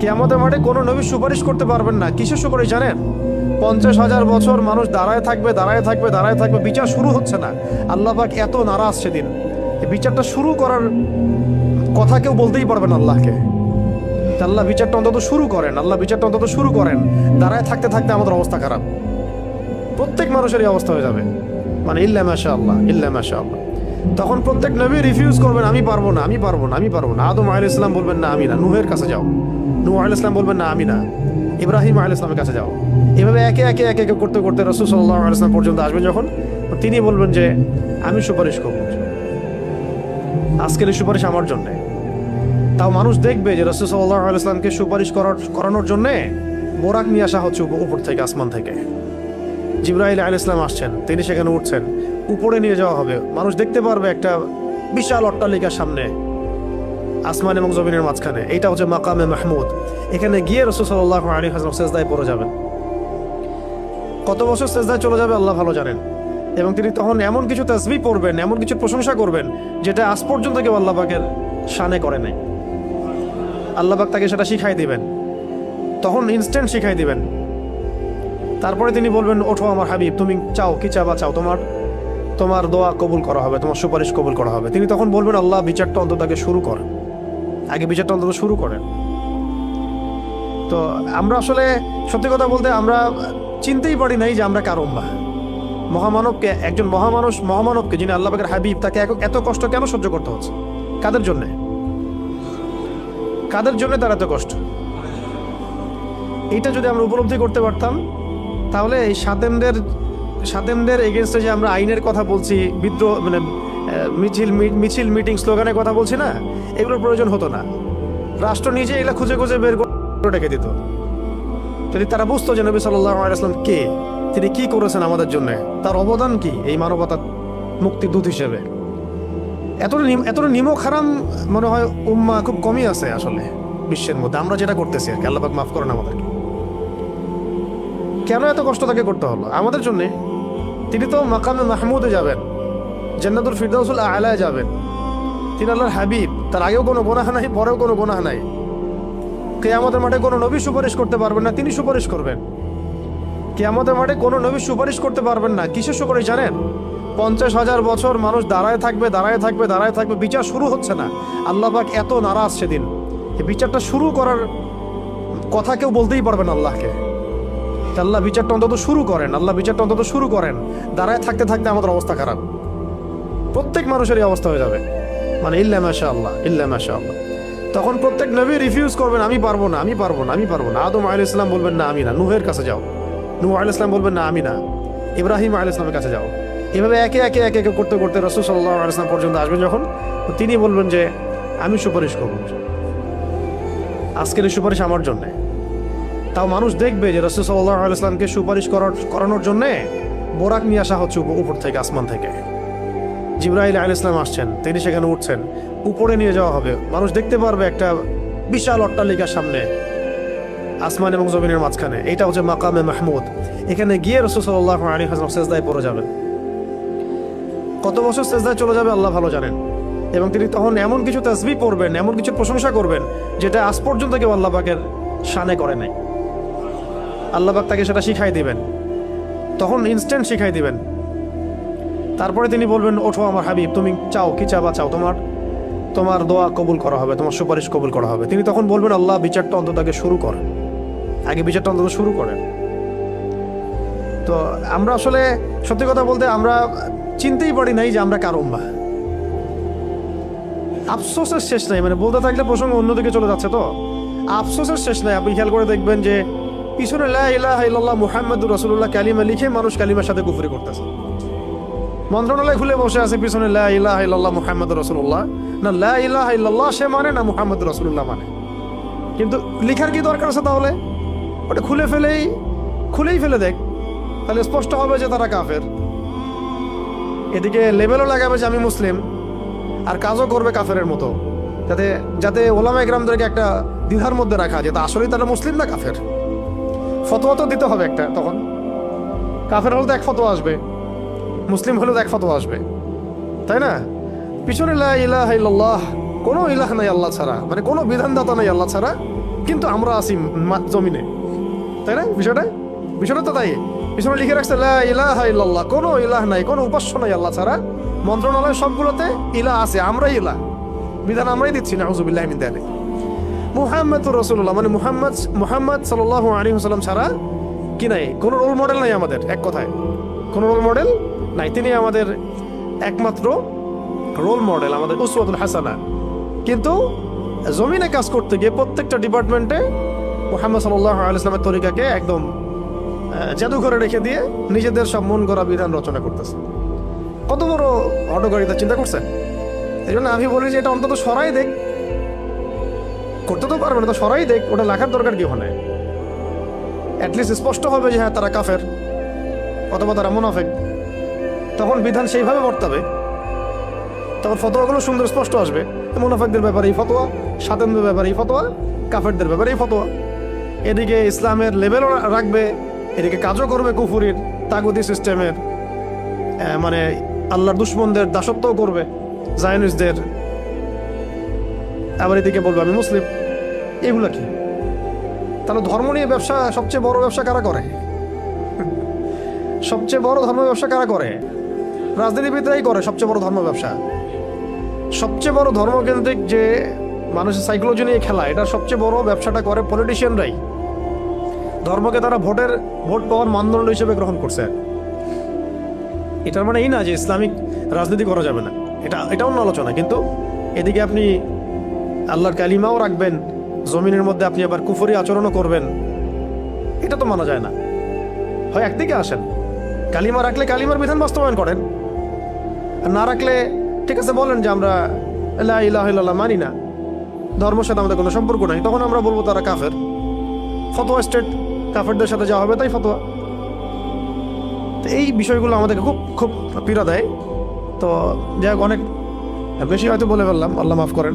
কিয়ামতের মাঠে কোনো নবী সুপারিশ করতে পারবেন না। কিসের সুপারিশ জানেন? 50,000 বছর মানুষ দাঁড়ায় থাকবে, দাঁড়ায় থাকবে, দাঁড়ায় থাকবে, বিচার শুরু হচ্ছে না। আল্লাহ পাক এত নারাজ সেদিন, এই বিচারটা শুরু করার কথা কেউ বলতেই পারবেন আল্লাহকে। আল্লাহ বিচারটা অন্তত শুরু করেন, আল্লাহ বিচারটা অন্তত শুরু করেন। দাঁড়ায় থাকতে থাকতে আমাদের অবস্থা খারাপ, প্রত্যেক মানুষেরই অবস্থা হয়ে যাবে, মানে ইল্লা মাশাআল্লাহ, ইল্লা মাশাআল্লাহ। তখন প্রত্যেক নবী রিফিউজ করবেন, আমি পারবো না, আমি পারবো না, আমি পারবো না। আদম আলাইহিস সালাম বলবেন না আমি না, নূহের কাছে যাও। নূহ আলাইহিস সালাম বলবেন না আমি না, ইব্রাহিম আলাইহিস সালামের কাছে যাও। এভাবে একে একে একে একে করতে করতে রাসূল সাল্লাল্লাহু আলাইহি ওয়াসাল্লাম পর্যন্ত আসবেন যখন, তিনি বলবেন যে আমি সুপারিশ করব, আজকের এই সুপারিশ আমার জন্যে। তাও মানুষ দেখবে যে রাসূল সাল্লাল্লাহু আলাইহি ওয়াসাল্লামকে সুপারিশ করানোর জন্যে বোরাক নিয়ে আসা হচ্ছে উপর থেকে, আসমান থেকে। জিবরাইল আলাইহিস সালাম আসছেন, তিনি সেখানে উঠছেন, উপরে নিয়ে যাওয়া হবে। মানুষ দেখতে পারবে একটা বিশাল অট্টালিকার সামনে, আসমান এবং জমিনের মাঝখানে। এইটা হচ্ছে মাকামে মাহমুদ। এখানে গিয়ে রাসূল সাল্লাল্লাহু আলাইহি ওয়াসাল্লাম সিজদায় পড়ে যাবেন। কত বছর সিজদায় চলে যাবে আল্লাহ ভালো জানেন। এবং তিনি তখন এমন কিছু তাসবিহ পড়বেন, এমন কিছু প্রশংসা করবেন, যেটা আজ পর্যন্ত কেউ আল্লাহ পাকের শানে করে নাই। আল্লাহ পাক তাকে সেটা শিখাই দিবেন, তখন ইনস্ট্যান্ট শিখাই দিবেন। তারপরে তিনি বলবেন, ওঠো আমার হাবিব, তুমি চাও কি চাবা চাও, তোমার দোয়া কবুল করা হবে, তোমার সুপারিশ কবুল করা হবে। তিনি তখন বলবেন, আল্লাহ বিচারটা অন্তত আগে শুরু করেন, আগে বিচারটা অন্তত শুরু করেন। তো আমরা আসলে সত্যি কথা বলতে আমরা চিনতেই পারি নাই যে আমরা কার উম্মাহ। মহামানবকে, একজন মহামানবকে, যিনি আল্লাহ পাকের হাবিব, তাকে এত কষ্ট কেন সহ্য করতে হচ্ছে? কাদের জন্যে? কাদের জন্য তার এত কষ্ট? এইটা যদি আমরা উপলব্ধি করতে পারতাম, তাহলে এই সাতেমদের এগেনস্টে যে আমরা আইনের কথা বলছি, বিদ্রোহ মানে মিছিল মিটিং স্লোগানের কথা বলছি না, এগুলোর প্রয়োজন হতো না। রাষ্ট্র নিজে এগুলো খুঁজে খুঁজে বের করে রেখে দিত। যদি তারা বুঝতো যে নবী সাল্লাল্লাহু আলাইহি ওয়াসাল্লাম কে, তিনি কি করেছেন আমাদের জন্য, তার অবদান কি এই মানবতার মুক্তির দূত হিসেবে। এতটা নিমক হারাম মনে হয় উম্মাহ খুব কমই আছে আসলে বিশ্বের মধ্যে। আমরা যেটা করতেছি আর কি, আল্লাহ পাক মাফ করেন আমাদেরকে। কেন এত কষ্ট তাকে করতে হলো আমাদের জন্যে? তিনি তো মাকামে মাহমুদে যাবেন, জান্নাতুল ফিরদাউসুল আ'লায় যাবেন। তিনি আল্লাহর হাবিব, তার আগেও কোনো গুনাহ নাই, পরেও কোনো গুনাহ নাই। কিয়ামতের মাঠে কোনো নবী সুপারিশ করতে পারবেন না, তিনি সুপারিশ করবেন। কিয়ামতের মাঠে কোনো নবী সুপারিশ করতে পারবেন না। কিসের সুপারিশ জানেন? 50,000 বছর মানুষ দাঁড়ায় থাকবে, দাঁড়ায় থাকবে, দাঁড়ায় থাকবে, বিচার শুরু হচ্ছে না। আল্লাহ পাক এত নারাজ সেদিন, এই বিচারটা শুরু করার কথা কেউ বলতেই পারবেন আল্লাহকে। আল্লাহ বিচারটা অন্তত শুরু করেন, আল্লাহ বিচারটা অন্তত শুরু করেন। দাঁড়ায় থাকতে থাকতে আমাদের অবস্থা খারাপ, প্রত্যেক মানুষেরই অবস্থা হয়ে যাবে, মানে ইল্লা মাশাআল্লাহ, ইল্লা মাশাআল্লাহ। তখন প্রত্যেক নবী রিফিউজ করবেন, আমি পারবো না, আমি পারবো না, আমি পারবো না। আদম আলাইহিস সালাম বলবেন না আমি না, নূহের কাছে যাও। নূহ আলাইহিস সালাম বলবেন না আমি না, ইব্রাহিম আলাইহিস সালামের কাছে যাও। এভাবে একে একে একে একে করতে করতে রাসূল সাল্লাল্লাহু আলাইহি ওয়াসাল্লাম পর্যন্ত আসবেন যখন, তিনি বলবেন যে আমি সুপারিশ করব, আজকের এই সুপারিশ আমার জন্যে। তাও মানুষ দেখবে যে রাসূল সাল্লাল্লাহু আলাইহি ওয়াসাল্লামকে সুপারিশ করানোর জন্যে বোরাক নিয়ে আসা হচ্ছে উপর থেকে, আসমান থেকে। জিবরাইল আলাইহিস সালাম আসছেন, তিনি সেখানে উঠছেন, উপরে নিয়ে যাওয়া হবে। মানুষ দেখতে পারবে একটা বিশাল অট্টালিকার সামনে, আসমান এবং জমিনের মাঝখানে। এইটা হচ্ছে মাকামে মাহমুদ। এখানে গিয়ে রাসূল সাল্লাল্লাহু আলাইহি ওয়াসাল্লাম সিজদায় পড়ে যাবেন। কত বছর সিজদায় চলে যাবে আল্লাহ ভালো জানেন। এবং তিনি তখন এমন কিছু তাসবিহ পড়বেন, এমন কিছু প্রশংসা করবেন, যেটা আজ পর্যন্ত কেউ আল্লাহ পাকের শানে করে নাই। আল্লাহ পাক তাকে সেটা শিখাই দিবেন, তখন ইনস্ট্যান্ট শিখাই দিবেন। তারপরে তিনি বলবেন, ওঠো আমার হাবিব, তুমি চাও কি চাবা চাও, তোমার দোয়া কবুল করা হবে, তোমার সুপারিশ কবুল করা হবে। তিনি তখন বলবেন, আল্লাহ বিচারটা অন্তত আগে শুরু করেন, আগে বিচারটা অন্তত শুরু করেন। তো আমরা আসলে সত্যি কথা বলতে আমরা চিনতেই পারি নাই যে আমরা কার উম্মাহ। আফসোসের শেষ নাই, মানে বলতে থাকলে প্রসঙ্গ অন্যদিকে চলে যাচ্ছে। তো আফসোসের শেষ নাই। আপনি খেয়াল করে দেখবেন যে পিছনে লা ইলাহা ইল্লাল্লাহ মুহাম্মাদুর রাসূলুল্লাহ কালিমা লিখে মানুষ কালিমার সাথে কুফরি করতেছে। মন্ত্রণালয় খুলে বসে আছে পিছনে লা ইলাহা ইল্লাল্লাহ মুহাম্মাদুর রাসূলুল্লাহ, না লা ইলাহা ইল্লাল্লাহ সে মানে, না মুহাম্মাদুর রাসূলুল্লাহ মানে। কিন্তু লিখার কি দরকার আছে তাহলে? ওটা খুলেই ফেলে দেখ, তাহলে স্পষ্ট হবে যে তারা কাফের। এদিকে লেবেলও লাগাবে যে আমি মুসলিম, আর কাজও করবে কাফেরের মতো, যাতে ওলামা ইকরামদেরকে একটা দ্বিধার মধ্যে রাখা যে তা আসলেই তারা মুসলিম না কাফের। ফতোয়া তো দিতে হবে একটা, তখন কাফের হলে তো এক ফতোয়া আসবে, মুসলিম হলেও তো এক ফতোয়া আসবে, তাই না? পিছনে লা ইলাহা ইল্লাল্লাহ, কোনো ইলাহ নাই আল্লাহ ছাড়া, মানে কোনো বিধানদাতা নাই আল্লাহ ছাড়া, কিন্তু আমরা আছি জমিনে, তাই না? বিষয়টা তো তাই। পিছনে লিখে রাখছে লা ইলাহা ইল্লাল্লাহ, কোনো ইলাহ নাই, কোনো উপাস্য নাই আল্লাহ ছাড়া। মন্ত্রণালয় সবগুলোতে ইলাহ আছে, আমরাই ইলাহ, বিধান আমরাই দিচ্ছি না। আউযুবিল্লাহি মিন যালিক। মুহাম্মাদুর রাসূলুল্লাহ মানে মুহাম্মদ সাল্লাল্লাহু আলাইহি ওয়াসাল্লাম ছাড়া কি নাই, কোনো রোল মডেল নাই আমাদের। এক কথায় কোনো রোল মডেল নাই, তিনি আমাদের একমাত্র রোল মডেল, আমাদের উসওয়াতুল হাসানা। কিন্তু জমিনে কাজ করতে গিয়ে প্রত্যেকটা ডিপার্টমেন্টে মুহাম্মদ সাল্লাল্লাহু আলাইহি ওয়াসাল্লামের তরিকাকে একদম জাদুঘরে রেখে দিয়ে নিজেদের সব মন গড়া বিধান রচনা করতেছে। কত বড় হঠকারিতা চিন্তা করছেন? এই জন্য আমি বলি যে এটা অন্তত সরাই দেখ, করতে তো পারবে না তো সরাই দেখ, ওটা লেখার দরকার কি ওখানে? অ্যাটলিস্ট স্পষ্ট হবে যে হ্যাঁ তারা কাফের অথবা তারা মুনাফিক, তখন বিধান সেইভাবে বর্তাবে, তখন ফতোয়াগুলো সুন্দর স্পষ্ট আসবে। মুনাফিকদের ব্যাপারে এই ফতোয়া, সাতেনদের ব্যাপারে এই ফতোয়া, কাফেরদের ব্যাপারে এই ফতোয়া। এদিকে ইসলামের লেভেলও রাখবে, এদিকে কাজও করবে কুফুরির তাগুতি সিস্টেমের, মানে আল্লাহর দুশ্মনদের দাসত্বও করবে, জায়নিস্টদের। আবার এদিকে বলবে আমি মুসলিম। এগুলা কি? তাহলে ধর্ম নিয়ে ব্যবসা, সবচেয়ে বড় ব্যবসা কারা করে? সবচেয়ে বড় ধর্ম ব্যবসা কারা করে? রাজনীতিবিদরাই করে সবচেয়ে বড় ধর্ম ব্যবসা। সবচেয়ে বড় ধর্মকেন্দ্রিক যে মানুষের সাইকোলজি নিয়ে খেলা, এটার সবচেয়ে বড় ব্যবসাটা করে পলিটিশিয়ানরাই। ধর্মকে তারা ভোট পাওয়ার মানদণ্ড হিসেবে গ্রহণ করছে। এটার মানে এই না যে ইসলামিক রাজনীতি করা যাবে না, এটা অন্য আলোচনা। কিন্তু এদিকে আপনি আল্লাহর কালিমাও রাখবেন, জমিনের মধ্যে আপনি আবার কুফরি আচরণও করবেন, এটা তো মানা যায় না। হয় একদিকে আসেন, কালিমা রাখলে কালিমার বিধান বাস্তবায়ন করেন, আর না রাখলে ঠিক আছে বলেন যে আমরা লা ইলাহা ইল্লাল্লাহ মানি না, ধর্মের সাথে আমাদের কোনো সম্পর্ক নাই, তখন আমরা বলবো তারা কাফের। ফতোয়া স্টেট, কাফেরদের সাথে যা হবে তাই ফতোয়া। তো এই বিষয়গুলো আমাদেরকে খুব খুব পীড়া দেয়। তো যাই হোক, অনেক বেশি হয়তো বলে ফেললাম, আল্লাহ মাফ করেন।